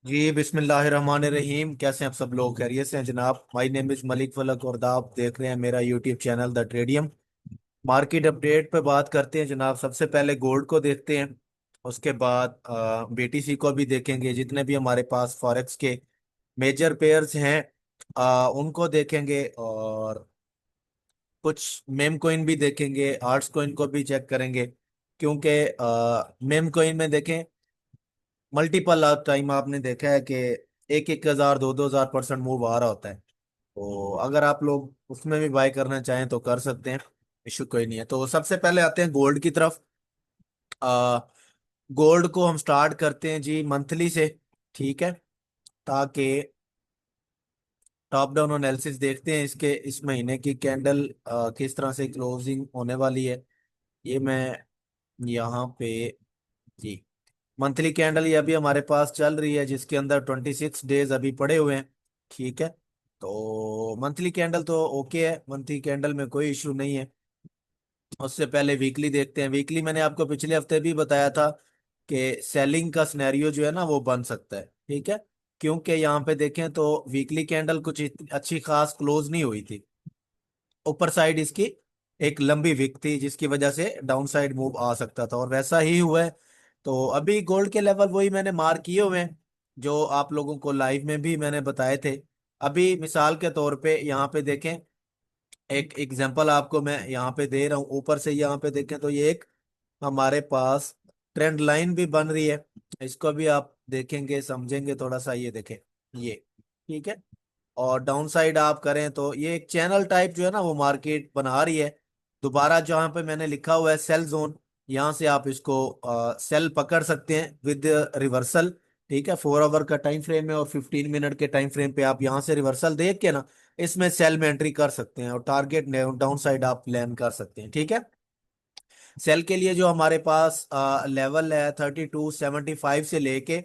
जी बिस्मिल्लाहिर्रहमानिर्रहीम। कैसे हैं आप सब लोग? खैरियत से हैं जनाब? माय नेम इज मलिक फलक और आप देख रहे हैं मेरा YouTube channel the Tradium. Market update पे बात करते हैं जनाब। सबसे पहले गोल्ड को देखते हैं, उसके बाद बीटीसी को भी देखेंगे। जितने भी हमारे पास फॉरेक्स के मेजर पेयर्स हैं उनको देखेंगे, और कुछ मेम कोइन भी देखेंगे, आर्ट्स कोइन को भी चेक करेंगे। क्योंकि मेम कोइन में देखें, मल्टीपल टाइम आपने देखा है कि एक एक हजार दो दो हजार परसेंट मूव आ रहा होता है। तो अगर आप लोग उसमें भी बाय करना चाहें तो कर सकते हैं, इशू कोई नहीं है। तो सबसे पहले आते हैं गोल्ड की तरफ। आ, गोल्ड को हम स्टार्ट करते हैं जी मंथली से, ठीक है? ताकि टॉप डाउन एनालिसिस देखते हैं इसके, इस महीने की कैंडल किस तरह से क्लोजिंग होने वाली है। ये मैं यहाँ पे जी मंथली कैंडल ये अभी हमारे पास चल रही है, जिसके अंदर 26 डेज अभी पड़े हुए हैं, ठीक है? तो मंथली कैंडल तो ओके है, मंथली कैंडल में कोई इशू नहीं है। उससे पहले वीकली देखते हैं। वीकली मैंने आपको पिछले हफ्ते भी बताया था कि सेलिंग का सिनेरियो जो है ना वो बन सकता है, ठीक है? क्योंकि यहाँ पे देखें तो वीकली कैंडल कुछ अच्छी खास क्लोज नहीं हुई थी। ऊपर साइड इसकी एक लंबी विक थी, जिसकी वजह से डाउन साइड मूव आ सकता था, और वैसा ही हुआ है। तो अभी गोल्ड के लेवल वही मैंने मार्क किए हुए हैं, जो आप लोगों को लाइव में भी मैंने बताए थे। अभी मिसाल के तौर पे यहाँ पे देखें, एक एग्जांपल आपको मैं यहाँ पे दे रहा हूँ। ऊपर से यहाँ पे देखें तो ये एक हमारे पास ट्रेंड लाइन भी बन रही है। इसको भी आप देखेंगे, समझेंगे थोड़ा सा। ये देखें, ये ठीक है। और डाउन साइड आप करें तो ये एक चैनल टाइप जो है ना वो मार्केट बना रही है। दोबारा जहां पे मैंने लिखा हुआ है सेल जोन, यहाँ से आप इसको सेल पकड़ सकते हैं विद रिवर्सल, ठीक है? 4 आवर का टाइम फ्रेम है और 15 मिनट के टाइम फ्रेम पे आप यहाँ से रिवर्सल देख के ना इसमें सेल में एंट्री कर सकते हैं, और टारगेट डाउन साइड आप प्लान कर सकते हैं, ठीक है? सेल के लिए जो हमारे पास लेवल है 3275 से लेके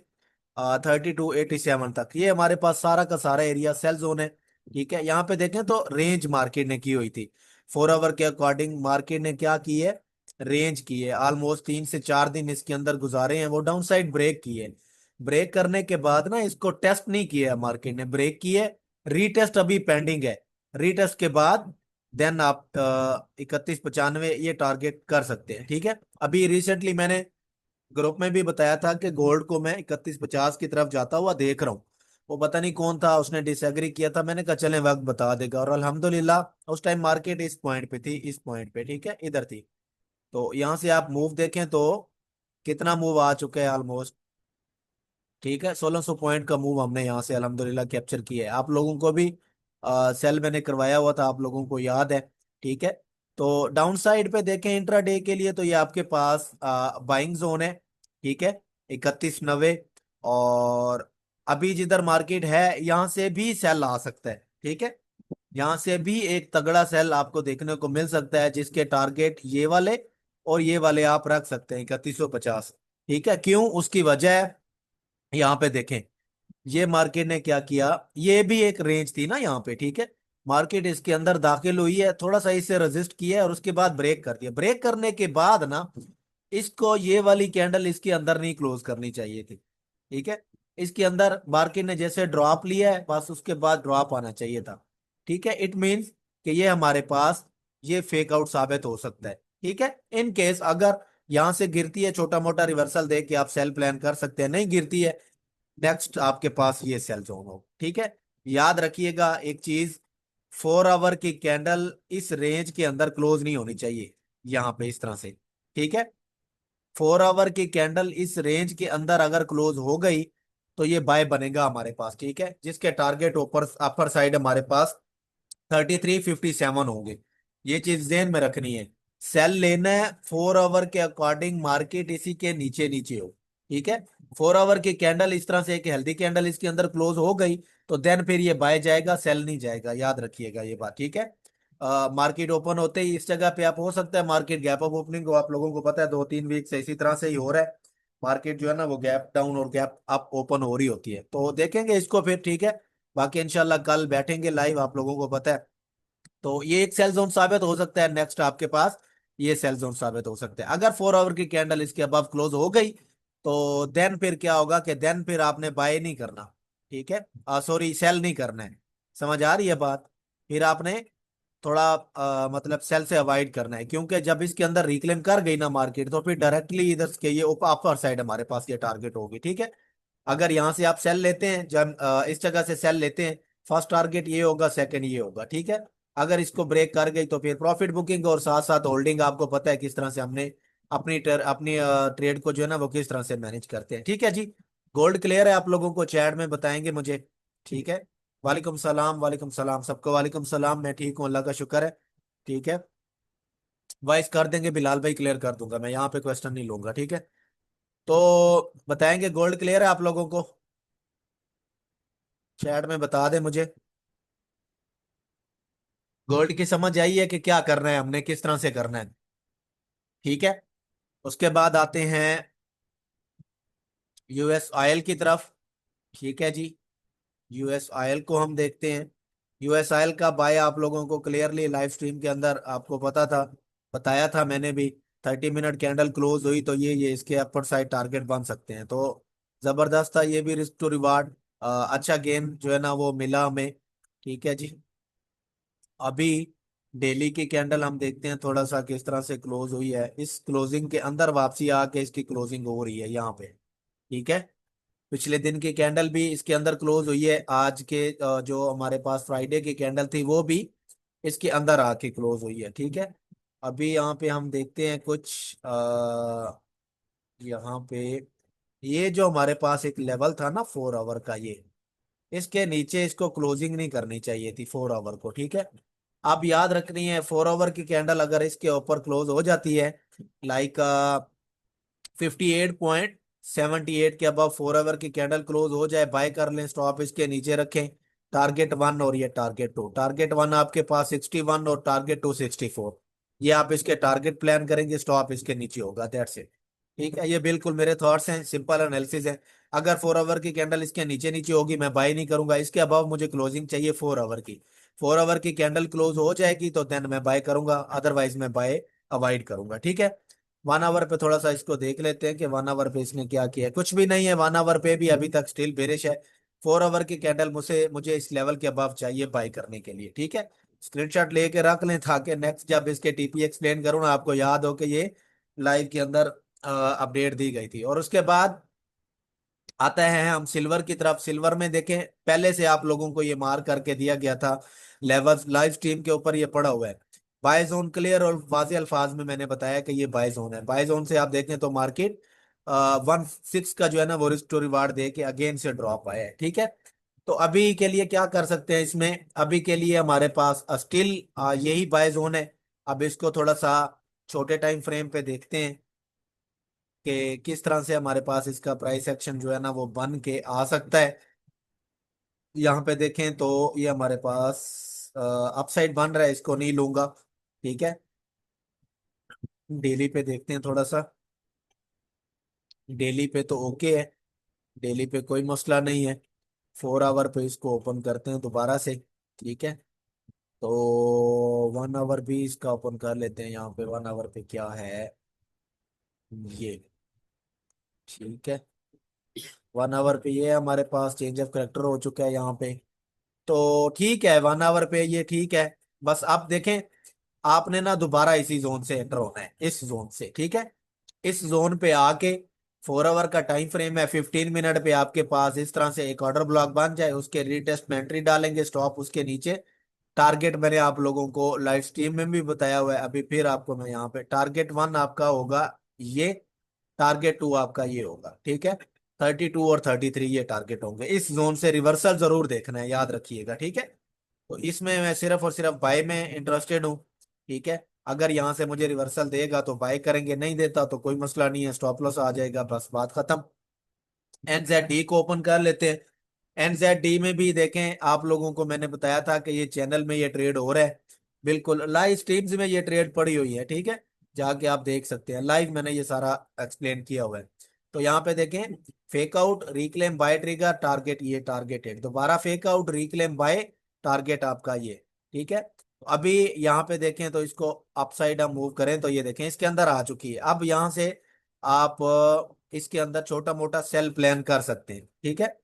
3287 तक, ये हमारे पास सारा का सारा एरिया सेल जोन है, ठीक है? यहाँ पे देखें तो रेंज मार्केट ने की हुई थी। 4 आवर के अकॉर्डिंग मार्केट ने क्या की है, रेंज की है। ऑलमोस्ट 3 से 4 दिन इसके अंदर गुजारे हैं, वो डाउन साइड ब्रेक की है। ब्रेक करने के बाद ना इसको टेस्ट नहीं किया है मार्केट ने, ब्रेक की है। रीटेस्ट अभी पेंडिंग है। रीटेस्ट के बाद देन आप 3195 ये टारगेट कर सकते हैं, ठीक है? अभी रिसेंटली मैंने ग्रुप में भी बताया था कि गोल्ड को मैं 3150 की तरफ जाता हुआ देख रहा हूँ। वो पता नहीं कौन था, उसने डिसएग्री किया था। मैंने कहा चलें वक्त बता देगा, और अल्हम्दुलिल्लाह उस टाइम मार्केट इस पॉइंट पे थी, इस पॉइंट पे, ठीक है, इधर थी। तो यहाँ से आप मूव देखें तो कितना मूव आ चुका है ऑलमोस्ट, ठीक है? 1600 पॉइंट का मूव हमने यहाँ से अल्हम्दुलिल्लाह कैप्चर किया है। आप लोगों को भी सेल मैंने करवाया हुआ था, आप लोगों को याद है, ठीक है? तो डाउन साइड पे देखें इंट्राडे के लिए तो ये आपके पास बाइंग जोन है, ठीक है? 3190। और अभी जिधर मार्केट है यहाँ से भी सेल आ सकता है, ठीक है? यहाँ से भी एक तगड़ा सेल आपको देखने को मिल सकता है, जिसके टारगेट ये वाले और ये वाले आप रख सकते हैं 3150, ठीक है? क्यों? उसकी वजह है, यहाँ पे देखें ये मार्केट ने क्या किया। ये भी एक रेंज थी ना यहाँ पे, ठीक है? मार्केट इसके अंदर दाखिल हुई है, थोड़ा सा इसे रेजिस्ट किया है, और उसके बाद ब्रेक कर दिया। ब्रेक करने के बाद ना इसको ये वाली कैंडल इसके अंदर नहीं क्लोज करनी चाहिए थी, ठीक है? इसके अंदर मार्केट ने जैसे ड्रॉप लिया है, बस उसके बाद ड्रॉप आना चाहिए था, ठीक है? इट मींस कि ये हमारे पास ये फेक आउट साबित हो सकता है, ठीक है? इन केस अगर यहां से गिरती है, छोटा मोटा रिवर्सल दे के आप सेल प्लान कर सकते हैं। नहीं गिरती है, नेक्स्ट आपके पास ये सेल जोन हो, ठीक है? याद रखिएगा एक चीज, 4 आवर की कैंडल इस रेंज के अंदर क्लोज नहीं होनी चाहिए, यहाँ पे इस तरह से, ठीक है? 4 आवर की कैंडल इस रेंज के अंदर अगर क्लोज हो गई तो ये बाय बनेगा हमारे पास, ठीक है? जिसके टारगेट ऊपर अपर साइड हमारे पास 3357 होंगे। ये चीज ध्यान में रखनी है। सेल लेना है 4 आवर के अकॉर्डिंग, मार्केट इसी के नीचे नीचे हो, ठीक है? 4 आवर की कैंडल इस तरह से एक हेल्दी कैंडल इसके अंदर क्लोज हो गई तो देन फिर ये बाय जाएगा, सेल नहीं जाएगा। याद रखिएगा ये बात, ठीक है? मार्केट ओपन होते ही इस जगह पे आप, हो सकता है मार्केट गैप अप ओपनिंग हो, आप लोगों को पता है 2-3 वीक से इसी तरह से ही हो रहा है। मार्केट जो है ना वो गैप डाउन और गैप अप ओपन हो रही होती है, तो देखेंगे इसको फिर, ठीक है? बाकी इंशाल्लाह कल बैठेंगे लाइव, आप लोगों को पता है। तो ये एक सेल जोन साबित हो सकता है। नेक्स्ट आपके पास ये सेल जोन साबित हो सकता है अगर 4 आवर की कैंडल इसके अबव क्लोज हो गई, तो देन फिर क्या होगा कि देन फिर आपने बाय नहीं करना। ठीक है, सॉरी, सेल नहीं करना है। समझ आ रही है बात? फिर आपने थोड़ा मतलब सेल से अवॉइड करना है, क्योंकि जब इसके अंदर रिक्लेम कर गई ना मार्केट, तो फिर डायरेक्टली इधर के ये अपर साइड हमारे पास ये टारगेट होगी। ठीक है, अगर यहाँ से आप सेल लेते हैं, जब इस जगह से सेल लेते हैं, फर्स्ट टारगेट ये होगा, सेकंड ये होगा। ठीक है, अगर इसको ब्रेक कर गई तो फिर प्रॉफिट बुकिंग और साथ साथ होल्डिंग, आपको पता है किस तरह से हमने अपनी ट्रेड को जो है ना वो किस तरह से मैनेज करते हैं। ठीक है जी, गोल्ड क्लियर है आप लोगों को? चैट में बताएंगे मुझे। ठीक है, वालेकुम सलाम, वालेकुम सलाम सबको, वालेकुम सलाम। मैं ठीक हूँ, अल्लाह का शुक्र है। ठीक है, वॉइस कर देंगे बिलाल भाई, क्लियर कर दूंगा मैं, यहाँ पे क्वेश्चन नहीं लूंगा। ठीक है, तो बताएंगे गोल्ड क्लियर है आप लोगों को? चैट में बता दे मुझे। गोल्ड की समझ आई है कि क्या करना है हमने, किस तरह से करना है? ठीक है, उसके बाद आते हैं यूएस ऑयल की तरफ। ठीक है जी, यूएस ऑयल को हम देखते हैं। यूएस ऑयल का बाय आप लोगों को क्लियरली लाइव स्ट्रीम के अंदर आपको पता था, बताया था मैंने भी। 30 मिनट कैंडल क्लोज हुई तो ये इसके अपर साइड टारगेट बन सकते हैं, तो जबरदस्त था ये भी, रिस्क टू रिवार्ड अच्छा गेम जो है ना वो मिला हमें। ठीक है जी, अभी डेली की कैंडल हम देखते हैं थोड़ा सा किस तरह से क्लोज हुई है। इस क्लोजिंग के अंदर वापसी आके इसकी क्लोजिंग हो रही है यहाँ पे। ठीक है, पिछले दिन की कैंडल भी इसके अंदर क्लोज हुई है, आज के जो हमारे पास फ्राइडे की कैंडल थी वो भी इसके अंदर आके क्लोज हुई है। ठीक है, अभी यहाँ पे हम देखते हैं कुछ यहाँ पे ये जो हमारे पास एक लेवल था ना 4 आवर का, ये इसके नीचे इसको क्लोजिंग नहीं करनी चाहिए थी 4 आवर को। ठीक है, आप याद रखनी है 4 आवर की कैंडल अगर इसके ऊपर क्लोज हो जाती है, लाइक 58.78 के अबव 4 आवर की कैंडल क्लोज हो जाए, बाय कर लें, स्टॉप इसके नीचे रखें। टारगेट 1 और ये टारगेट 2, टारगेट 1 आपके पास 61 और टारगेट 2 64। ये आप इसके टारगेट प्लान करेंगे, स्टॉप इसके नीचे होगा, दैट्स इट। ठीक है, ये बिल्कुल मेरे थॉट्स हैं, सिंपल एनालिसिस है। अगर 4 आवर की कैंडल इसके नीचे नीचे होगी मैं बाय नहीं करूंगा, इसके अबव मुझे क्लोजिंग चाहिए 4 आवर की। 4 आवर की कैंडल क्लोज हो जाएगी तो देन मैं बाय करूंगा, अदरवाइज मैं बाय अवॉइड करूंगा। ठीक है, 1 आवर पे थोड़ा सा इसको देख लेते हैं कि 1 आवर पे इसने क्या किया है। कुछ भी नहीं है, 1 आवर पे भी अभी तक स्टिल बेरिश है। 4 आवर की कैंडल मुझे मुझे इस लेवल के अबव चाहिए बाय करने के लिए। ठीक है, स्क्रीनशॉट लेके रख लें ताकि नेक्स्ट जब इसके टीपी एक्सप्लेन करूँ ना आपको याद हो कि ये लाइव के अंदर अपडेट दी गई थी। और उसके बाद आता है हम सिल्वर की तरफ। सिल्वर में देखें, पहले से आप लोगों को ये मार्क करके दिया गया था, लेवल लाइव स्ट्रीम के ऊपर ये पड़ा हुआ है। बाय जोन क्लियर और वाज़े अल्फाज में मैंने बताया कि ये बाय जोन है। बाय जोन से आप देखें तो मार्केट 1 6 का जो है ना वो रिस्क टू रिवार्ड दे के अगेन से ड्रॉप आया है। ठीक है, तो अभी के लिए क्या कर सकते हैं इसमें, अभी के लिए हमारे पास स्टिल यही बाय जोन है। अब इसको थोड़ा सा छोटे टाइम फ्रेम पे देखते हैं कि किस तरह से हमारे पास इसका प्राइस एक्शन जो है ना वो बन के आ सकता है। यहाँ पे देखें तो ये हमारे पास अपसाइड बन रहा है, इसको नहीं लूंगा। ठीक है, डेली पे देखते हैं थोड़ा सा। डेली पे तो ओके है, डेली पे कोई मसला नहीं है। 4 आवर पे इसको ओपन करते हैं दोबारा से। ठीक है, तो 1 आवर भी इसका ओपन कर लेते हैं। यहाँ पे 1 आवर पे क्या है ये? ठीक है, 1 आवर पे ये हमारे पास चेंज ऑफ करेक्टर हो चुका है यहाँ पे। तो ठीक है, 1 आवर पे ये ठीक है। बस आप देखें, आपने ना दोबारा इसी जोन से एंटर होना है, इस जोन से। ठीक है, इस जोन पे आके 4 आवर का टाइम फ्रेम है, 15 मिनट पे आपके पास इस तरह से एक ऑर्डर ब्लॉक बन जाए, उसके रीटेस्ट में एंट्री डालेंगे, स्टॉप उसके नीचे। टारगेट मैंने आप लोगों को लाइव स्ट्रीम में भी बताया हुआ है, अभी फिर आपको मैं यहाँ पे टारगेट 1 आपका होगा ये, टारगेट 2 आपका ये होगा। ठीक है, 32 और 33 ये टारगेट होंगे। इस जोन से रिवर्सल जरूर देखना है, याद रखिएगा। ठीक है, तो इसमें मैं सिर्फ और सिर्फ बाय में इंटरेस्टेड हूँ। ठीक है, अगर यहाँ से मुझे रिवर्सल देगा तो बाय करेंगे, नहीं देता तो कोई मसला नहीं है, स्टॉप लॉस आ जाएगा, बस बात खत्म। एनजेड को ओपन कर लेते हैं। एनजेड में भी देखें, आप लोगों को मैंने बताया था कि ये चैनल में ये ट्रेड हो रहा है, बिल्कुल लाइव स्ट्रीम्स में ये ट्रेड पड़ी हुई है। ठीक है, जाके आप देख सकते हैं, लाइव मैंने ये सारा एक्सप्लेन किया हुआ है। तो यहाँ पे देखें, fake out reclaim buy trigger target, ये टारगेट है दोबारा fake out reclaim buy, target आपका ये। ठीक है, तो अभी यहाँ पे देखें तो इसको अपसाइड हम मूव करें तो ये देखें इसके अंदर आ चुकी है। अब यहाँ से आप इसके अंदर छोटा मोटा सेल प्लान कर सकते हैं, ठीक है।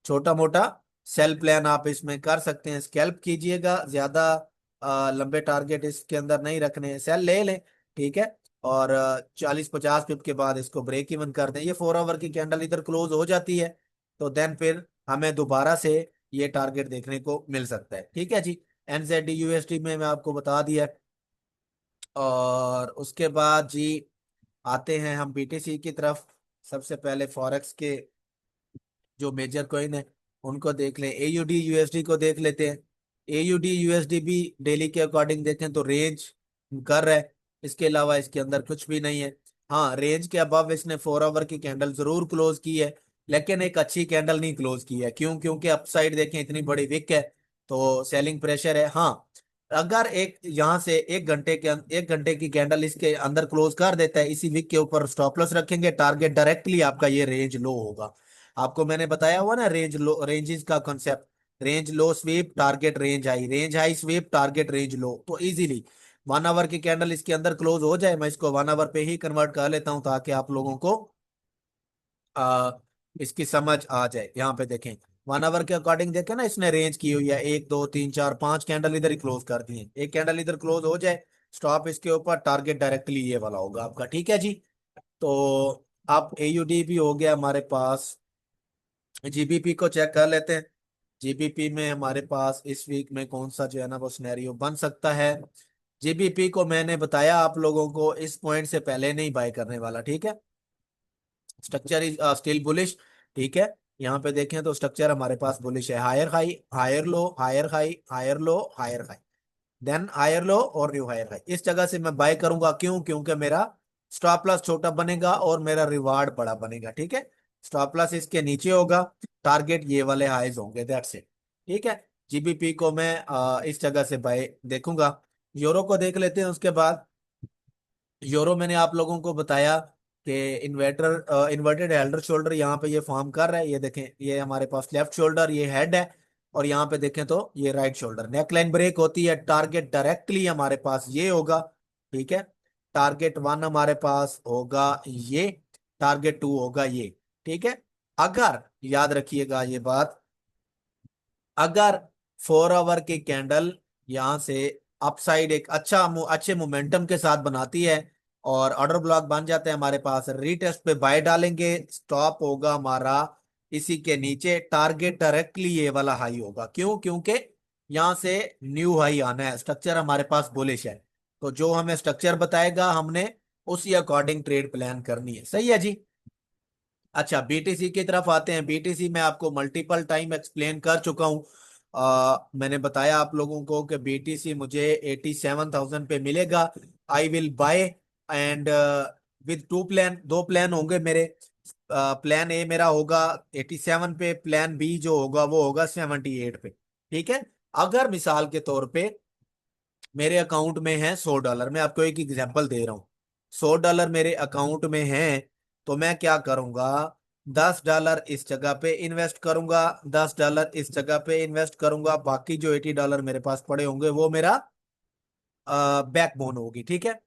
छोटा मोटा सेल प्लान आप इसमें कर सकते हैं, स्कैल्प कीजिएगा, ज्यादा लंबे टारगेट इसके अंदर नहीं रखने हैं, सेल ले लें, ठीक है। और 40-50 पिप के बाद इसको ब्रेक इवन कर दें। ये 4 आवर की कैंडल इधर क्लोज हो जाती है, तो देन फिर हमें दोबारा से ये टारगेट देखने को मिल सकता है, ठीक है जी। एनजेडी यूएसडी में मैं आपको बता दिया। और उसके बाद जी आते हैं हम बीटीसी की तरफ। सबसे पहले फॉरेक्स के जो मेजर कॉइन है उनको देख लें। एयूडी यूएसडी को देख लेते हैं। एयूडी यूएसडी भी डेली के अकॉर्डिंग देखें तो रेंज कर रहा है, इसके अलावा इसके अंदर कुछ भी नहीं है। हाँ, रेंज के अबव इसने 4 आवर की कैंडल जरूर क्लोज की है, लेकिन एक अच्छी कैंडल नहीं क्लोज की है। क्यों? क्योंकि अपसाइड देखें इतनी बड़ी विक है, तो सेलिंग प्रेशर है। हाँ, अगर एक यहाँ से 1 घंटे की कैंडल इसके अंदर क्लोज कर देता है इसी विक के ऊपर, स्टॉप लॉस रखेंगे, टारगेट डायरेक्टली आपका ये रेंज लो होगा। आपको मैंने बताया हुआ ना रेंज लो, रेंजेस का concept. Range low sweep target range high sweep target range low, तो इजीली 1 आवर की कैंडल इसके अंदर क्लोज हो जाए। मैं इसको 1 आवर पे ही कन्वर्ट कर लेता हूं ताकि आप लोगों को आ, इसकी समझ आ जाए। यहाँ पे देखें 1 आवर के अकॉर्डिंग देखें ना, इसने रेंज की हुई है, 1 2 3 4 5 कैंडल इधर ही क्लोज कर दी है। एक कैंडल इधर क्लोज हो जाए, स्टॉप इसके ऊपर, टारगेट डायरेक्टली ये वाला होगा आपका, ठीक है जी। तो आप एयूडी भी हो गया हमारे पास। जीबीपी को चेक कर लेते हैं। जीबीपी में हमारे पास इस वीक में कौन सा जो है ना वो सिनेरियो बन सकता है। जीबीपी को मैंने बताया आप लोगों को इस पॉइंट से पहले नहीं बाय करने वाला, ठीक है। स्ट्रक्चर इज स्टिल बुलिश, ठीक है। यहाँ पे देखें तो स्ट्रक्चर हमारे पास बुलिश है। Higher high, higher low, higher high, higher low, higher high, then higher low और न्यू हायर हाई। इस जगह से मैं बाय करूंगा। क्यों? क्योंकि मेरा स्टॉप लॉस छोटा बनेगा और मेरा रिवार्ड बड़ा बनेगा, ठीक है। स्टॉप लॉस इसके नीचे होगा, टारगेट ये वाले हाइज होंगे, दैट्स इट, ठीक है। जीबीपी को मैं इस जगह से बाय देखूंगा। यूरो को देख लेते हैं उसके बाद। यूरो मैंने आप लोगों को बताया कि इन्वर्टेड हेल्डर शोल्डर यहाँ पे ये फॉर्म कर रहा है। ये देखें, ये हमारे पास लेफ्ट शोल्डर, ये हेड है, और यहाँ पे देखें तो ये राइट शोल्डर। नेकलाइन ब्रेक होती है, टारगेट डायरेक्टली हमारे पास ये होगा, ठीक है। टारगेट 1 हमारे पास होगा ये, टारगेट 2 होगा ये, ठीक है। अगर याद रखिएगा ये बात, अगर 4 आवर की कैंडल यहां से अपसाइड एक अच्छे मोमेंटम के साथ बनाती है और ऑर्डर ब्लॉक बन जाते हैं हमारे पास, रीटेस्ट पे बाय डालेंगे, स्टॉप होगा हमारा इसी के नीचे, टारगेट डायरेक्टली ये वाला हाई होगा। क्यों? क्योंकि यहां से न्यू हाई आना है, स्ट्रक्चर हमारे पास बुलिश है, तो जो हमें स्ट्रक्चर बताएगा हमने उसी अकॉर्डिंग ट्रेड प्लान करनी है, सही है जी। अच्छा, बीटीसी की तरफ आते हैं। बीटीसी में आपको मल्टीपल टाइम एक्सप्लेन कर चुका हूं। मैंने बताया आप लोगों को कि बीटीसी मुझे 87,000 पे मिलेगा, I will buy. And with two plan, दो प्लान होंगे मेरे। प्लान ए मेरा होगा 87 पे, प्लान बी जो होगा वो होगा 78 पे, ठीक है। अगर मिसाल के तौर पे मेरे अकाउंट में है $100, मैं आपको एक एग्जांपल दे रहा हूँ, $100 मेरे अकाउंट में है, तो मैं क्या करूंगा, $10 इस जगह पे इन्वेस्ट करूंगा, $10 इस जगह पे इन्वेस्ट करूंगा, बाकी जो $80 मेरे पास पड़े होंगे वो मेरा बैकबोन होगी, ठीक है।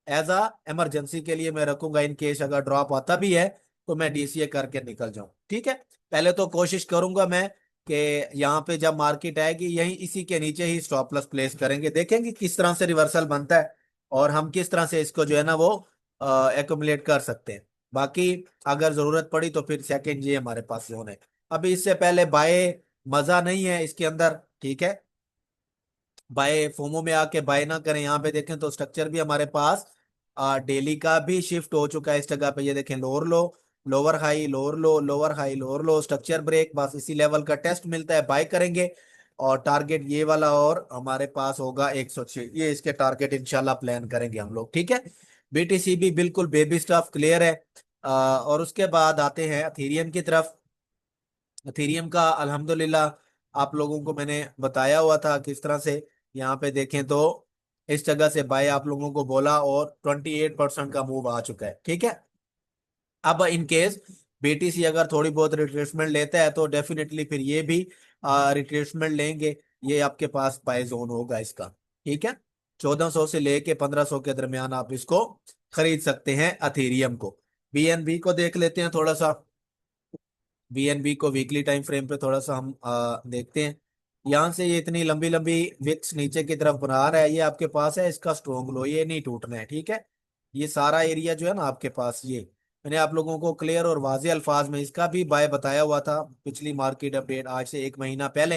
एज अ इमरजेंसी के लिए मैं रखूंगा, इन केस अगर ड्रॉप आता भी है तो मैं डीसीए करके निकल जाऊं, ठीक है। पहले तो कोशिश करूंगा मैं कि यहाँ पे जब मार्केट आएगी यही इसी के नीचे ही स्टॉप लॉस प्लेस करेंगे, देखेंगे किस तरह से रिवर्सल बनता है और हम किस तरह से इसको जो है ना वो एकुमुलेट कर सकते हैं। बाकी अगर जरूरत पड़ी तो फिर सेकंड ये हमारे पास जोन है। अभी इससे पहले बाय मजा नहीं है इसके अंदर, ठीक है। बाय फोमो में आके बाय ना करें। यहाँ पे देखें तो स्ट्रक्चर भी हमारे पास डेली का भी शिफ्ट हो चुका है इस जगह पे। ये देखें, lower low, lower high, lower low, lower high, lower low, structure break, बस इसी लेवल का टेस्ट मिलता है, बाय करेंगे। और टारगेट ये वाला और हमारे पास होगा 106, ये इसके टारगेट इंशाल्लाह प्लान करेंगे हम लोग, ठीक है। बीटीसी भी बिल्कुल बेबी स्टफ क्लियर है। और उसके बाद आते हैं अथीरियम की तरफ। इथेरियम का अल्हम्दुलिल्लाह आप लोगों को मैंने बताया हुआ था किस तरह से। यहाँ पे देखें तो इस जगह से बाय आप लोगों को बोला और 28% का मूव आ चुका है, ठीक है। अब इन केस बीटीसी अगर थोड़ी बहुत रिट्रेसमेंट लेता है तो डेफिनेटली फिर ये भी रिट्रेसमेंट लेंगे। ये आपके पास बाय जोन होगा इसका, ठीक है। 1400 से लेके 1500 के दरमियान आप इसको खरीद सकते हैं अथेरियम को। बीएनबी को देख लेते हैं थोड़ा सा। बीएनबी को वीकली टाइम फ्रेम पे थोड़ा सा हम देखते हैं। यहाँ से ये इतनी लंबी लंबी विक्स नीचे की तरफ बना रहा है, ये आपके पास है, इसका स्ट्रॉन्ग लो, ये नहीं टूटना है, ठीक है। ये सारा एरिया जो है ना आपके पास, ये मैंने आप लोगों को क्लियर और वाज़ेह अल्फाज में इसका भी बाय बताया हुआ था पिछली मार्केट अपडेट आज से 1 महीना पहले।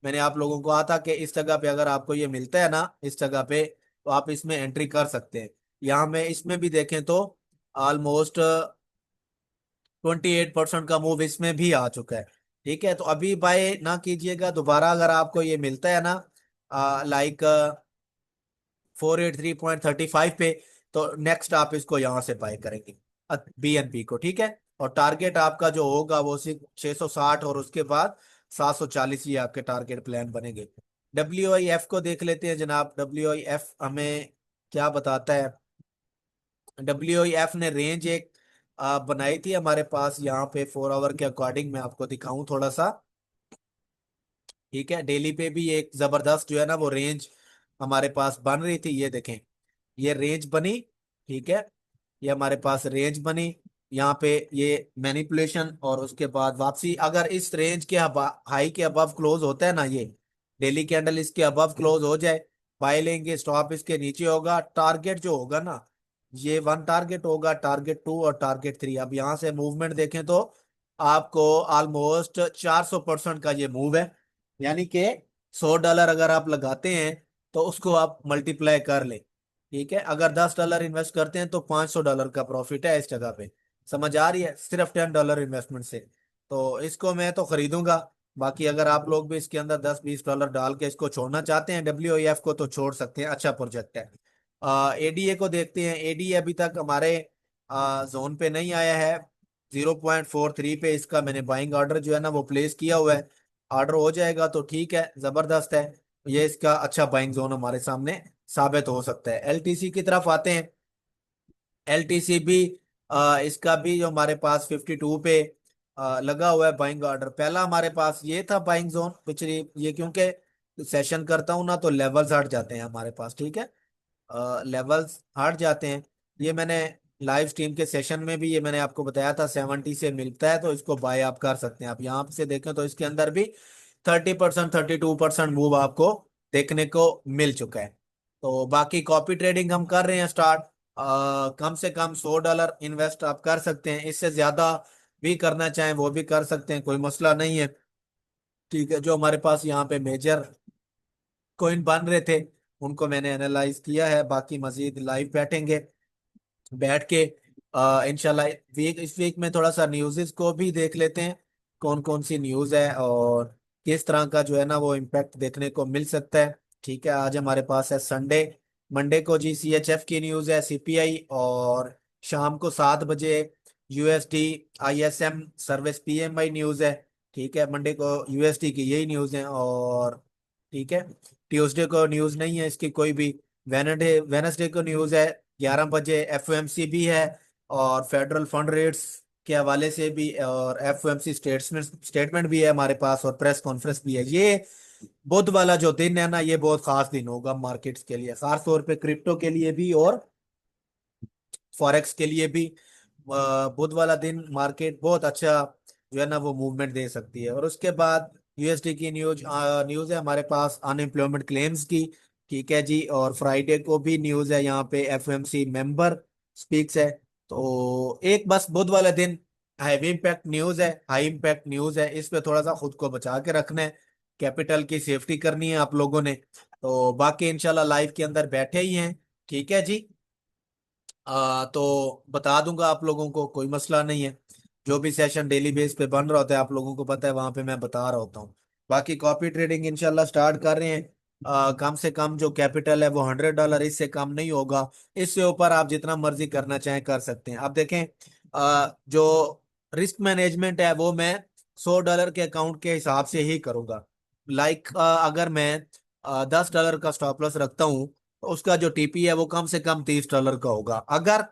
मैंने आप लोगों को कहा था कि इस जगह पे अगर आपको ये मिलता है ना, इस जगह पे, तो आप इसमें एंट्री कर सकते हैं। यहाँ में इसमें भी देखें तो ऑलमोस्ट 28% का मूव इसमें भी आ चुका है। ठीक है, तो अभी बाय ना कीजिएगा दोबारा, अगर आपको ये मिलता है ना लाइक 483.35 पे, तो नेक्स्ट आप इसको यहाँ से बाय करेंगे बीएनपी को, ठीक है। और टारगेट आपका जो होगा वो सिर्फ 660, और उसके बाद 740, ये आपके टारगेट प्लान बनेंगे। डब्ल्यू आई एफ को देख लेते हैं जनाब। डब्ल्यू आई एफ हमें क्या बताता है? डब्ल्यू आई एफ ने रेंज एक बनाई थी हमारे पास यहाँ पे 4 आवर के अकॉर्डिंग, मैं आपको दिखाऊं थोड़ा सा। ठीक है, डेली पे भी एक जबरदस्त जो है ना वो रेंज हमारे पास बन रही थी, ये देखें, ये रेंज बनी। ठीक है, ये हमारे पास रेंज बनी, यहाँ पे ये मैनिपुलेशन और उसके बाद वापसी। अगर इस रेंज के हाई के अबव क्लोज होता है ना, ये डेली कैंडल इसके अबव क्लोज हो जाए, बाय लेंगे। स्टॉप इसके नीचे होगा। टारगेट जो होगा ना, ये 1 टारगेट होगा, टारगेट 2 और टारगेट 3। अब यहाँ से मूवमेंट देखें तो आपको ऑलमोस्ट 400% का ये मूव है। यानी कि $100 अगर आप लगाते हैं तो उसको आप मल्टीप्लाई कर लें। ठीक है, अगर $10 इन्वेस्ट करते हैं तो $500 का प्रॉफिट है इस जगह पे। समझ आ रही है? सिर्फ $10 इन्वेस्टमेंट से। तो इसको मैं तो खरीदूंगा। बाकी अगर आप लोग भी इसके अंदर $10-20 डाल के इसको छोड़ना चाहते हैं डब्ल्यू आई एफ को, तो छोड़ सकते हैं, अच्छा प्रोजेक्ट है। एडीए को देखते हैं। एडीए अभी तक हमारे जोन पे नहीं आया है। 0.43 पे इसका मैंने बाइंग ऑर्डर जो है ना वो प्लेस किया हुआ है। ऑर्डर हो जाएगा तो ठीक है, जबरदस्त है। ये इसका अच्छा बाइंग जोन हमारे सामने साबित हो सकता है। एलटीसी की तरफ आते हैं। एलटीसी भी इसका भी जो हमारे पास 52 पे लगा हुआ है बाइंग ऑर्डर। पहला हमारे पास ये था बाइंग जोन पिछली, ये क्योंकि सेशन करता हूं ना तो लेवल्स हट जाते हैं हमारे पास, ठीक है। लेवल्स हट जाते हैं। ये मैंने लाइव स्ट्रीम के सेशन में भी ये मैंने आपको बताया था, 70 से मिलता है तो इसको बाय आप कर सकते हैं। आप यहाँ से देखें तो इसके अंदर भी 30%, 32% मूव आपको देखने को मिल चुका है। तो बाकी कॉपी ट्रेडिंग हम कर रहे हैं स्टार्ट। कम से कम $100 इन्वेस्ट आप कर सकते हैं, इससे ज्यादा भी करना चाहें वो भी कर सकते हैं, कोई मसला नहीं है। ठीक है, जो हमारे पास यहाँ पे मेजर कॉइन बन रहे थे उनको मैंने एनालाइज किया है। बाकी मजीद लाइव बैठेंगे, बैठ के इंशाल्लाह इस वीक में थोड़ा सा न्यूज़ को भी देख लेते हैं, कौन कौन सी न्यूज़ है और किस तरह का जो है ना वो इम्पैक्ट देखने को मिल सकता है। ठीक है, आज हमारे पास है संडे। मंडे को GCHF की न्यूज़ है, CPI, और शाम को 7 बजे USD ISM service PMI news है। ठीक है, मंडे को USD की यही न्यूज़ है। और ठीक है, ट्यूसडे को न्यूज़ नहीं है इसकी कोई भी। वेनसडे वेनसडे को न्यूज़ है 11 बजे, FOMC भी है, और फेडरल फंड रेट्स के हवाले से भी, और FOMC स्टेटमेंट स्टेटमेंट भी है हमारे पास, और प्रेस कॉन्फ्रेंस भी है। ये बुध वाला जो दिन है ना, ये बहुत खास दिन होगा मार्केट्स के लिए, खास तौर पे क्रिप्टो के लिए भी और फॉरेक्स के लिए भी। बुध वाला दिन मार्केट बहुत अच्छा जो है ना वो मूवमेंट दे सकती है। और उसके बाद USD की न्यूज़ है हमारे पास अनएम्प्लॉयमेंट क्लेम्स की। ठीक है जी, और फ्राइडे को भी न्यूज़ है यहाँ पे, FOMC मेंबर स्पीक्स है। तो एक बस बुध वाला दिन हैवी इम्पैक्ट न्यूज़ है, हाई इम्पैक्ट न्यूज़ है, इस पे थोड़ा सा खुद को बचा के रखना है, कैपिटल की सेफ्टी करनी है आप लोगों ने। तो बाकी इंशाल्लाह लाइव के अंदर बैठे ही हैं। ठीक है जी। तो बता दूंगा आप लोगों को, कोई मसला नहीं है। जो भी सेशन डेली बेस पे बन रहा होता है आप लोगों को पता है, वहां पे मैं बता रहा होता हूँ। बाकी कॉपी ट्रेडिंग इंशाल्लाह स्टार्ट कर रहे हैं। कम से कम जो कैपिटल है वो $100, इससे कम नहीं होगा। इससे ऊपर आप जितना मर्जी करना चाहें कर सकते हैं। आप देखें, जो रिस्क मैनेजमेंट है वो मैं $100 के अकाउंट के हिसाब से ही करूंगा। लाइक अगर मैं $10 का स्टॉप लॉस रखता हूँ तो उसका जो TP है वो कम से कम $30 का होगा। अगर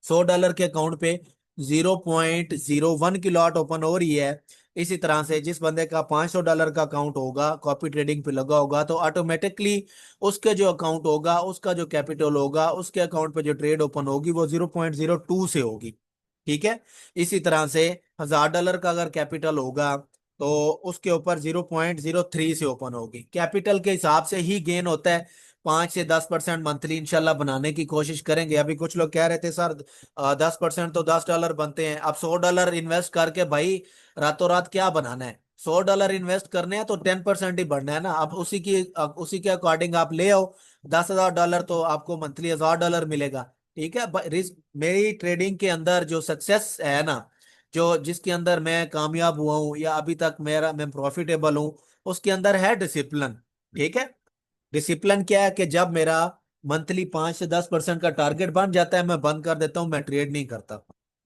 $100 के अकाउंट पे 0.01 की लॉट ओपन हो रही है, इसी तरह से जिस बंदे का $500 का अकाउंट होगा कॉपी ट्रेडिंग पे लगा होगा, तो ऑटोमेटिकली उसके जो अकाउंट होगा, उसका जो कैपिटल होगा, उसके अकाउंट पे जो ट्रेड ओपन होगी वो 0.02 से होगी। ठीक है। इसी तरह से $1000 का अगर कैपिटल होगा तो उसके ऊपर 0.03 से ओपन होगी। कैपिटल के हिसाब से ही गेन होता है। 5 से 10% मंथली इंशाल्लाह बनाने की कोशिश करेंगे। अभी कुछ लोग कह रहे थे सर 10% तो $10 बनते हैं। अब $100 इन्वेस्ट करके भाई रातों रात क्या बनाना है? $100 इन्वेस्ट करने हैं तो 10% ही बढ़ना है ना। अब उसी के अकॉर्डिंग आप ले आओ। $10,000 तो आपको मंथली $1000 मिलेगा। ठीक है। रिस्क मेरी ट्रेडिंग के अंदर जो सक्सेस है ना, जो जिसके अंदर मैं कामयाब हुआ हूं या अभी तक मैं प्रॉफिटेबल हूं, उसके अंदर है डिसिप्लिन। ठीक है। डिसिप्लिन क्या है कि जब मेरा मंथली 5 से 10% का टारगेट बन जाता है मैं बंद कर देता हूं, मैं ट्रेड नहीं करता।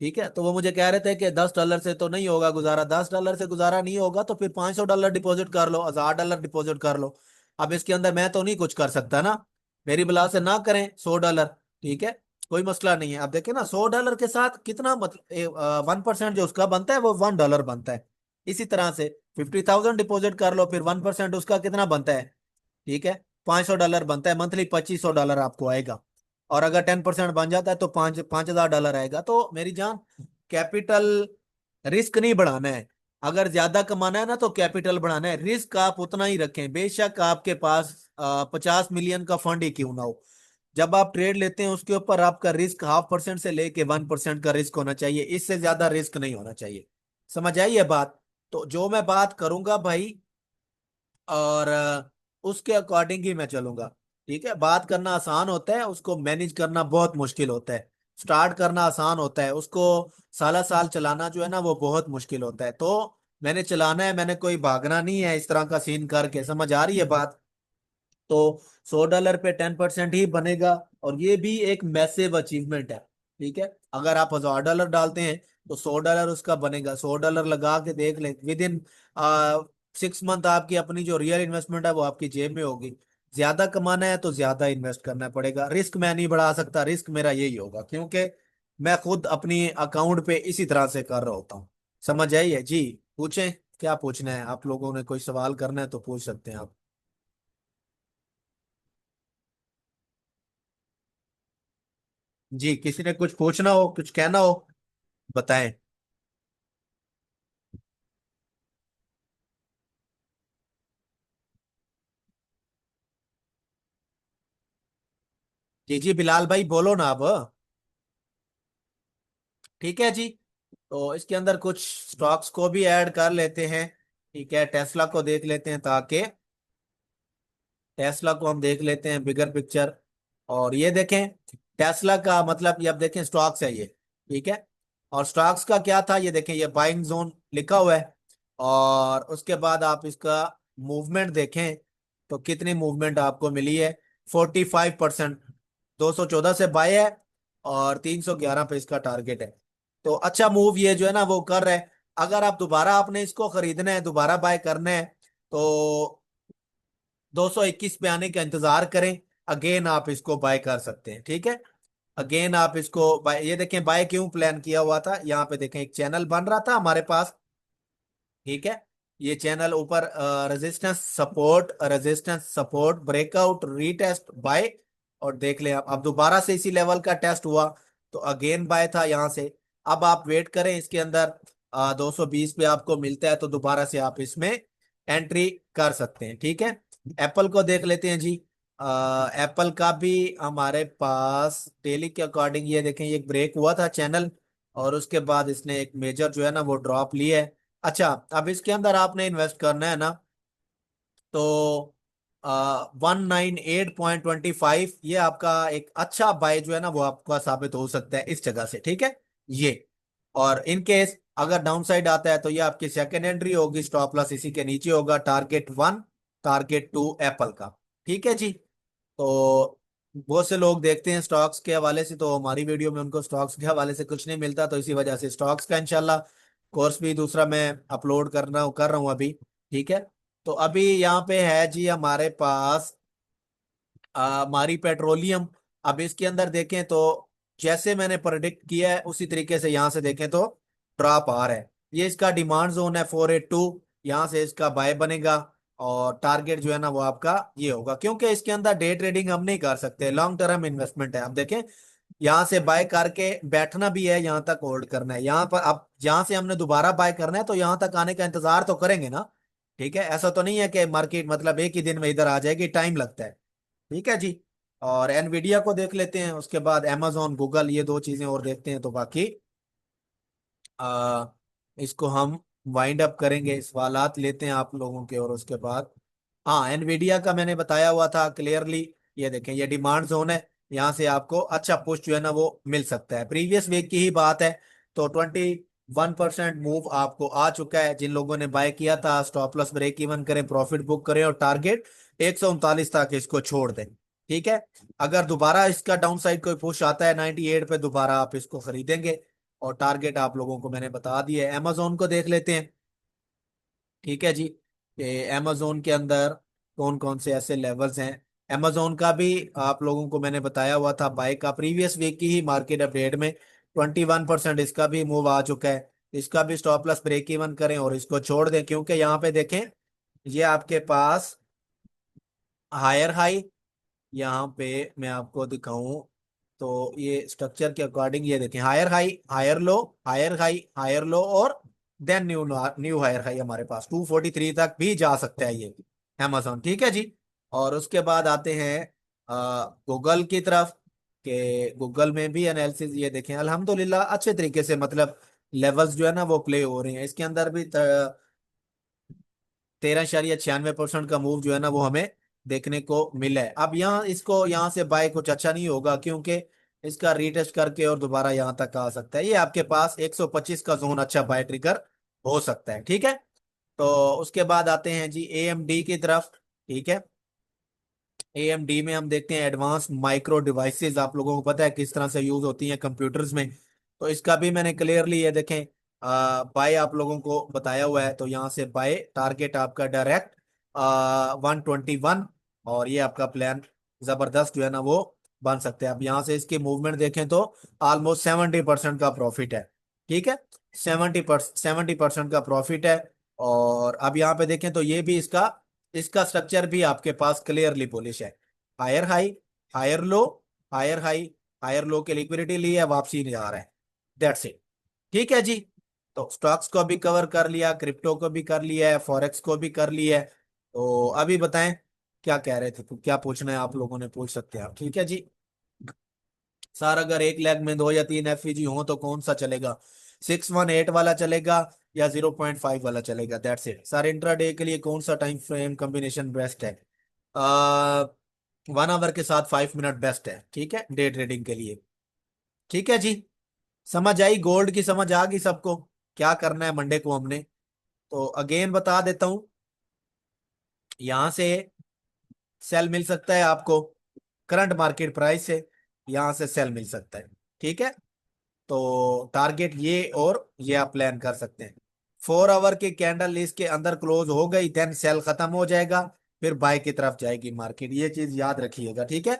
ठीक है। तो वो मुझे कह रहे थे कि $10 से तो नहीं होगा गुजारा। $10 से गुजारा नहीं होगा तो फिर $500 डिपॉजिट कर लो, $1000 डिपॉजिट कर लो। अब इसके अंदर मैं तो नहीं कुछ कर सकता ना। मेरी बला से ना करें $100। ठीक है। कोई मसला नहीं है। अब देखे ना $100 के साथ कितना मतलब 1% जो उसका बनता है वो $1 बनता है। इसी तरह से 50,000 डिपॉजिट कर लो, फिर 1% उसका कितना बनता है? ठीक है। $500 बनता है मंथली, $2500 आपको आएगा। और अगर 10% बन जाता है तो 5,000 आएगा। तो मेरी जान, कैपिटल रिस्क नहीं बढ़ाना है। अगर ज्यादा कमाना है ना तो कैपिटल बढ़ाना है। रिस्क आप उतना ही रखें, बेशक आपके पास 50 मिलियन का फंड ही क्यों ना हो। जब आप ट्रेड लेते हैं उसके ऊपर आपका रिस्क 0.5% से लेके 1% का रिस्क होना चाहिए, इससे ज्यादा रिस्क नहीं होना चाहिए। समझ आई ये बात? तो जो मैं बात करूंगा भाई, और उसके अकॉर्डिंग ही मैं चलूंगा। ठीक है। बात करना आसान होता है, उसको मैनेज करना बहुत मुश्किल होता है। स्टार्ट करना आसान होता है, उसको साला साल चलाना जो है ना वो बहुत मुश्किल होता है। तो मैंने चलाना है, मैंने कोई भागना नहीं है इस तरह का सीन करके। समझ आ रही है बात? तो $100 पे 10% ही बनेगा। और ये भी एक मैसिव अचीवमेंट है। ठीक है। अगर आप $1000 डालते हैं तो $100 उसका बनेगा। $100 लगा के देख लें, विद इन 6 मंथ आपकी अपनी जो रियल इन्वेस्टमेंट है वो आपकी जेब में होगी। ज्यादा कमाना है तो ज्यादा इन्वेस्ट करना पड़ेगा। रिस्क मैं नहीं बढ़ा सकता, रिस्क मेरा यही होगा, क्योंकि मैं खुद अपनी अकाउंट पे इसी तरह से कर रहा होता हूँ। समझ आई है जी? पूछें, क्या पूछना है आप लोगों ने? कोई सवाल करना है तो पूछ सकते हैं आप। जी, किसी ने कुछ पूछना हो, कुछ कहना हो, बताएं। जी जी, बिलाल भाई बोलो ना अब। ठीक है जी। तो इसके अंदर कुछ स्टॉक्स को भी ऐड कर लेते हैं। ठीक है। टेस्ला को देख लेते हैं, ताकि टेस्ला को हम देख लेते हैं बिगर पिक्चर। और ये देखें, टेस्ला का मतलब ये अब देखें स्टॉक्स है ये। ठीक है। और स्टॉक्स का क्या था, ये देखें, ये बाइंग जोन लिखा हुआ है। और उसके बाद आप इसका मूवमेंट देखें तो कितनी मूवमेंट आपको मिली है? 45%। 214 से बाय है और 311 पे इसका टारगेट है। तो अच्छा मूव ये जो है ना वो कर रहा है। अगर आप दोबारा आपने इसको खरीदना है, दोबारा बाय करना है, तो 221 पे आने का इंतजार करें। अगेन आप इसको बाय कर सकते हैं। ठीक है। अगेन आप इसको बाय, ये देखें बाय क्यों प्लान किया हुआ था, यहाँ पे देखें एक चैनल बन रहा था हमारे पास। ठीक है। ये चैनल ऊपर resistance support breakout retest buy. और देख ले आप, अब दोबारा से इसी लेवल का टेस्ट हुआ तो अगेन बाय था यहाँ से। अब आप वेट करें, इसके अंदर 220 पे आपको मिलता है तो दोबारा से आप इसमें एंट्री कर सकते हैं। ठीक है। एप्पल को देख लेते हैं जी। एप्पल का भी हमारे पास डेली के अकॉर्डिंग ये देखें, ये ब्रेक हुआ था चैनल, और उसके बाद इसने एक मेजर जो है ना वो ड्रॉप लिया है। अच्छा, अब इसके अंदर आपने इन्वेस्ट करना है ना, तो 198.25 ये आपका एक अच्छा बाय जो है ना वो आपका साबित हो सकता है इस जगह से। ठीक है। ये, और इन केस अगर डाउन साइड आता है तो ये आपकी सेकेंड एंट्री होगी। स्टॉप लॉस इसी के नीचे होगा, टारगेट 1, टारगेट 2 एप्पल का। ठीक है जी। तो बहुत से लोग देखते हैं स्टॉक्स के हवाले से, तो हमारी वीडियो में उनको स्टॉक्स के हवाले से कुछ नहीं मिलता, तो इसी वजह से स्टॉक्स का इंशाल्लाह कोर्स भी दूसरा मैं अपलोड कर रहा हूँ अभी। ठीक है। तो अभी यहाँ पे है जी हमारे पास हमारी पेट्रोलियम। अब इसके अंदर देखें तो जैसे मैंने प्रेडिक्ट किया है उसी तरीके से यहाँ से देखें तो ड्रॉप आ रहा है। ये इसका डिमांड जोन है 482, यहाँ से इसका बाय बनेगा। और टारगेट जो है ना वो आपका ये होगा, क्योंकि इसके अंदर डे ट्रेडिंग हम नहीं कर सकते, लॉन्ग टर्म इन्वेस्टमेंट है। अब देखें यहाँ से बाय करके बैठना भी है, यहाँ तक होल्ड करना है। यहाँ पर अब जहां से हमने दोबारा बाय करना है तो यहाँ तक आने का इंतजार तो करेंगे ना। ठीक है, ऐसा तो नहीं है कि मार्केट मतलब एक ही दिन में इधर आ जाएगी, टाइम लगता है। ठीक है जी। और एनवीडिया को देख लेते हैं, उसके बाद amazon गूगल, ये दो चीजें और देखते हैं तो बाकी आ, इसको हम वाइंड अप करेंगे, सवालात लेते हैं आप लोगों के। और उसके बाद हाँ, एनवीडिया का मैंने बताया हुआ था क्लियरली। ये देखें, ये डिमांड जोन है, यहाँ से आपको अच्छा पुश जो है ना वो मिल सकता है। प्रीवियस वीक की ही बात है, तो 21% मूव आपको आ चुका है। जिन लोगों ने बाय किया था, स्टॉप लॉस ब्रेक इवन करें, प्रॉफिट बुक करें और टारगेट 139 तक इसको छोड़ दें। ठीक है, अगर दोबारा इसका डाउन साइड कोई पुश आता है 98 पे, दोबारा आप इसको खरीदेंगे। और टारगेट आप लोगों को मैंने बता दिया है। amazon को देख लेते हैं। ठीक है जी, amazon के अंदर कौन कौन से ऐसे लेवल्स हैं। amazon का भी आप लोगों को मैंने बताया हुआ था बाय का, प्रीवियस वीक की ही मार्केट अपडेट में 21% इसका भी मूव आ चुका है। इसका भी स्टॉप लॉस ब्रेक इवन करें और इसको छोड़ दें, क्योंकि यहाँ पे देखें, ये आपके पास हायर हाई, यहाँ पे मैं आपको दिखाऊं तो ये स्ट्रक्चर के अकॉर्डिंग ये देखें, higher high, higher low, higher high, higher low, और then new new higher high. हमारे पास 243 तक भी जा सकता है ये amazon। ठीक है जी। और उसके बाद आते हैं गूगल की तरफ, के गूगल में भी एनालिसिस ये देखें, अल्हम्दुलिल्लाह अच्छे तरीके से मतलब लेवल्स जो है ना वो प्ले हो रहे हैं। इसके अंदर भी 13.96% का मूव जो है ना वो हमें देखने को मिला है। अब यहाँ इसको यहाँ से बाय कुछ अच्छा नहीं होगा, क्योंकि इसका रीटेस्ट करके और दोबारा यहाँ तक आ सकता है। ये आपके पास 125 का जोन अच्छा बाय ट्रिगर हो सकता है। ठीक है, तो उसके बाद आते हैं जी AMD की तरफ। ठीक है, AMD में हम देखते हैं एडवांस माइक्रो डिवाइसेस, आप लोगों को पता है किस तरह से यूज होती हैं कंप्यूटर्स में। तो इसका भी मैंने क्लियरली ये देखें बाय आप लोगों को बताया हुआ है। तो यहाँ से बाय टारगेट आपका डायरेक्ट 121, और ये आपका प्लान जबरदस्त जो है ना वो बन सकते हैं। अब यहाँ से इसकी मूवमेंट देखें तो ऑलमोस्ट 70% का प्रॉफिट है। ठीक है, 70% का प्रॉफिट है। और अब यहाँ पे देखें तो ये भी इसका इसका स्ट्रक्चर भी आपके पास क्लियरली बुलिश है। Higher high, higher low, higher high, higher low के लिक्विडिटी ली है, वापसी नहीं आ रहा है। That's it. ठीक है जी। तो स्टॉक्स को भी कवर कर लिया, क्रिप्टो को भी कर लिया है, फॉरेक्स को भी कर लिया है। तो अभी बताएं क्या कह रहे थे, तो क्या पूछना है आप लोगों ने, पूछ सकते हैं आप। ठीक है जी। सर अगर एक लेग में 2 या 3 FVG हो तो कौन सा चलेगा, 618 वाला चलेगा या 0.5 वाला चलेगा? That's it sir. इंट्राडे के लिए कौन सा टाइम फ्रेम कॉम्बिनेशन बेस्ट है? 1 आवर के साथ 5 मिनट बेस्ट है। ठीक है, डे ट्रेडिंग के लिए। ठीक है जी। समझ आई, गोल्ड की समझ आ गई सबको, क्या करना है मंडे को हमने। तो अगेन बता देता हूं, यहां से सेल मिल सकता है आपको करंट मार्केट प्राइस से, यहां से सेल मिल सकता है। ठीक है, तो टारगेट ये और ये आप प्लान कर सकते हैं। 4 आवर की कैंडल इसके अंदर क्लोज हो गई, देन सेल खत्म हो जाएगा, फिर बाय की तरफ जाएगी मार्केट, ये चीज याद रखिएगा। ठीक है,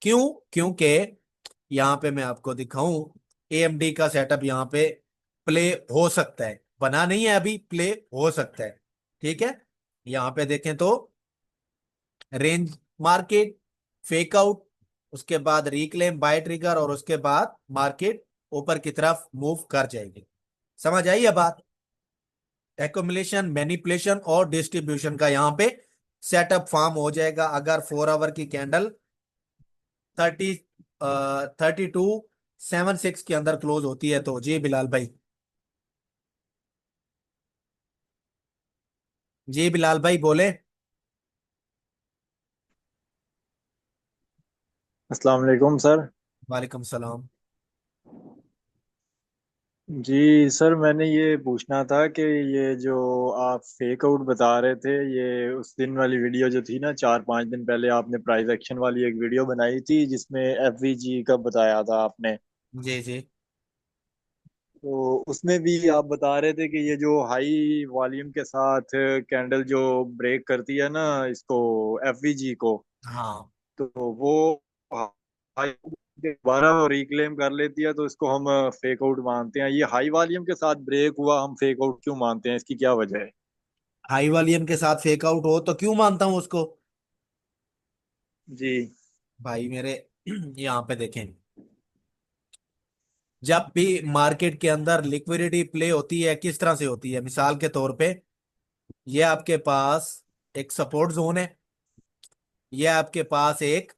क्यों? क्योंकि यहाँ पे मैं आपको दिखाऊं, AMD का सेटअप यहाँ पे प्ले हो सकता है, बना नहीं है अभी, प्ले हो सकता है। ठीक है, यहाँ पे देखें तो रेंज मार्केट, फेक आउट, उसके बाद रिक्लेम बाय ट्रिगर, और उसके बाद मार्केट ऊपर की तरफ मूव कर जाएगी। समझ आई है बात? एकोमुलेशन, मैनिपुलेशन और डिस्ट्रीब्यूशन का यहाँ पे सेटअप फॉर्म हो जाएगा अगर 4 आवर की कैंडल 3276 के अंदर क्लोज होती है तो। जी बिलाल भाई, जी बिलाल भाई बोले। अस्सलाम वालेकुम सर। वालेकुम सलाम। जी सर, मैंने ये पूछना था कि ये जो आप फेक आउट बता रहे थे, ये उस दिन वाली वीडियो जो थी ना, 4-5 दिन पहले आपने प्राइस एक्शन वाली एक वीडियो बनाई थी जिसमें एफवीजी का बताया था आपने। जी जी। तो उसमें भी आप बता रहे थे कि ये जो हाई वॉल्यूम के साथ कैंडल जो ब्रेक करती है ना इसको, एफवीजी को, हाँ, तो वो हाई दोबारा वो रिक्लेम कर लेती है तो इसको हम फेक आउट मानते हैं। ये हाई वॉल्यूम के साथ ब्रेक हुआ, हम फेक आउट क्यों मानते हैं, इसकी क्या वजह है? हाई वॉल्यूम के साथ फेक आउट हो तो क्यों मानता हूं उसको? जी। भाई मेरे यहाँ पे देखें, जब भी मार्केट के अंदर लिक्विडिटी प्ले होती है किस तरह से होती है, मिसाल के तौर पे ये आपके पास एक सपोर्ट जोन है, ये आपके पास एक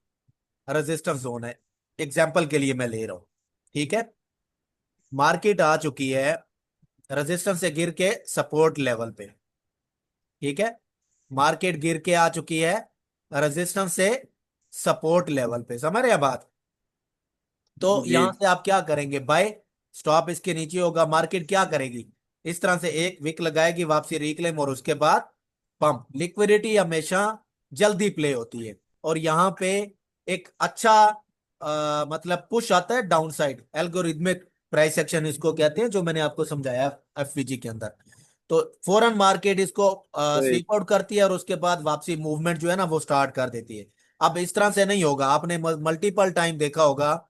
रेजिस्टेंस जोन है, एग्जांपल के लिए मैं ले रहा हूं। ठीक है, मार्केट आ चुकी है रेजिस्टेंस से गिर के सपोर्ट लेवल पे। ठीक है, मार्केट गिर के आ चुकी है रेजिस्टेंस से सपोर्ट लेवल पे, समझ रहे हैं बात। तो जी। यहां से आप क्या करेंगे, बाय स्टॉप इसके नीचे होगा, मार्केट क्या करेगी, इस तरह से एक विक लगाएगी, वापसी रिक्लेम, और उसके बाद पंप। लिक्विडिटी हमेशा जल्दी प्ले होती है, और यहाँ पे एक अच्छा मतलब पुश आता है down side, algorithmic price action इसको कहते हैं, जो मैंने आपको समझाया एफवीजी के अंदर। तो फौरन मार्केट इसको सही। स्वीप आउट करती है, और उसके बाद वापसी मूवमेंट जो है ना वो स्टार्ट कर देती है। अब इस तरह से नहीं होगा, आपने मल्टीपल टाइम देखा होगा,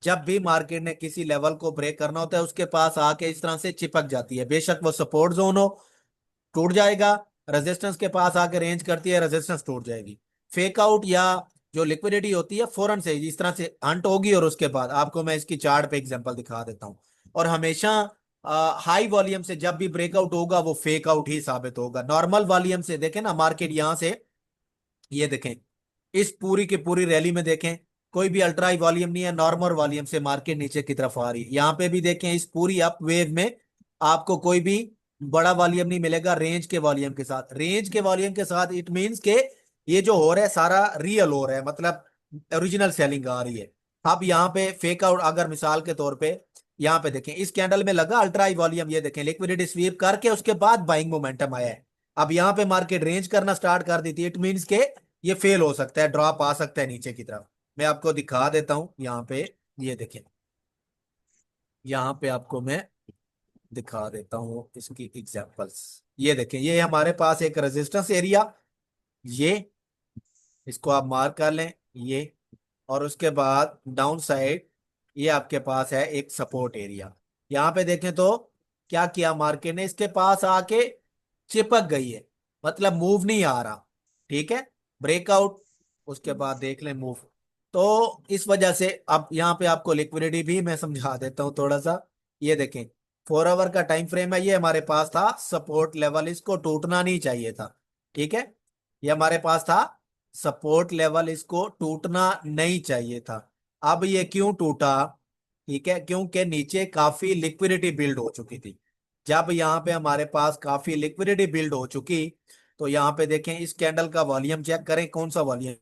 जब भी मार्केट ने किसी लेवल को ब्रेक करना होता है उसके पास आके इस तरह से चिपक जाती है, बेशक वो सपोर्ट जोन हो, टूट जाएगा। रेजिस्टेंस के पास आके रेंज करती है, रेजिस्टेंस टूट जाएगी। फेक आउट या जो लिक्विडिटी होती है फौरन से इस तरह से हंट होगी, और उसके बाद आपको मैं इसकी चार्ट पे एग्जांपल दिखा देता हूं। और हमेशा हाई वॉल्यूम से जब भी ब्रेकआउट होगा वो फेक आउट ही साबित होगा। नॉर्मल वॉल्यूम से देखें ना, मार्केट यहां से, ये देखें, इस पूरी की पूरी रैली में देखें, कोई भी अल्ट्रा हाई वॉल्यूम नहीं है, नॉर्मल वॉल्यूम से मार्केट नीचे की तरफ आ रही है। यहाँ पे भी देखें, इस पूरी अप वेव में आपको कोई भी बड़ा वॉल्यूम नहीं मिलेगा रेंज के वॉल्यूम के साथ। रेंज के वॉल्यूम के साथ इट मींस के ये जो हो रहा है सारा रियल हो रहा है, मतलब ओरिजिनल सेलिंग आ रही है। अब यहाँ पे फेक आउट, अगर मिसाल के तौर पे यहाँ पे देखें, इस कैंडल में लगा अल्ट्रा हाई वॉल्यूम, ये देखें लिक्विडिटी स्वीप करके उसके बाद बाइंग मोमेंटम आया है। अब यहाँ पे मार्केट रेंज करना स्टार्ट कर दी थी, इट मींस के ये फेल हो सकता है, ड्रॉप आ सकता है नीचे की तरफ। मैं आपको दिखा देता हूं यहाँ पे, ये देखें, यहाँ पे आपको मैं दिखा देता हूँ इसकी एग्जांपल्स। ये देखें, ये हमारे पास एक रेजिस्टेंस एरिया, ये इसको आप मार्क कर लें, ये, और उसके बाद डाउन साइड ये आपके पास है एक सपोर्ट एरिया। यहाँ पे देखें तो क्या किया मार्केट ने, इसके पास आके चिपक गई है, मतलब मूव नहीं आ रहा। ठीक है, ब्रेकआउट, उसके बाद देख लें मूव। तो इस वजह से अब यहाँ पे आपको लिक्विडिटी भी मैं समझा देता हूँ थोड़ा सा। ये देखें, 4 आवर का टाइम फ्रेम है, ये हमारे पास था सपोर्ट लेवल, इसको टूटना नहीं चाहिए था। ठीक है, ये हमारे पास था सपोर्ट लेवल, इसको टूटना नहीं चाहिए था। अब ये क्यों टूटा, ठीक है, क्योंकि नीचे काफी लिक्विडिटी बिल्ड हो चुकी थी। जब यहाँ पे हमारे पास काफी लिक्विडिटी बिल्ड हो चुकी, तो यहाँ पे देखें, इस कैंडल का वॉल्यूम चेक करें, कौन सा वॉल्यूम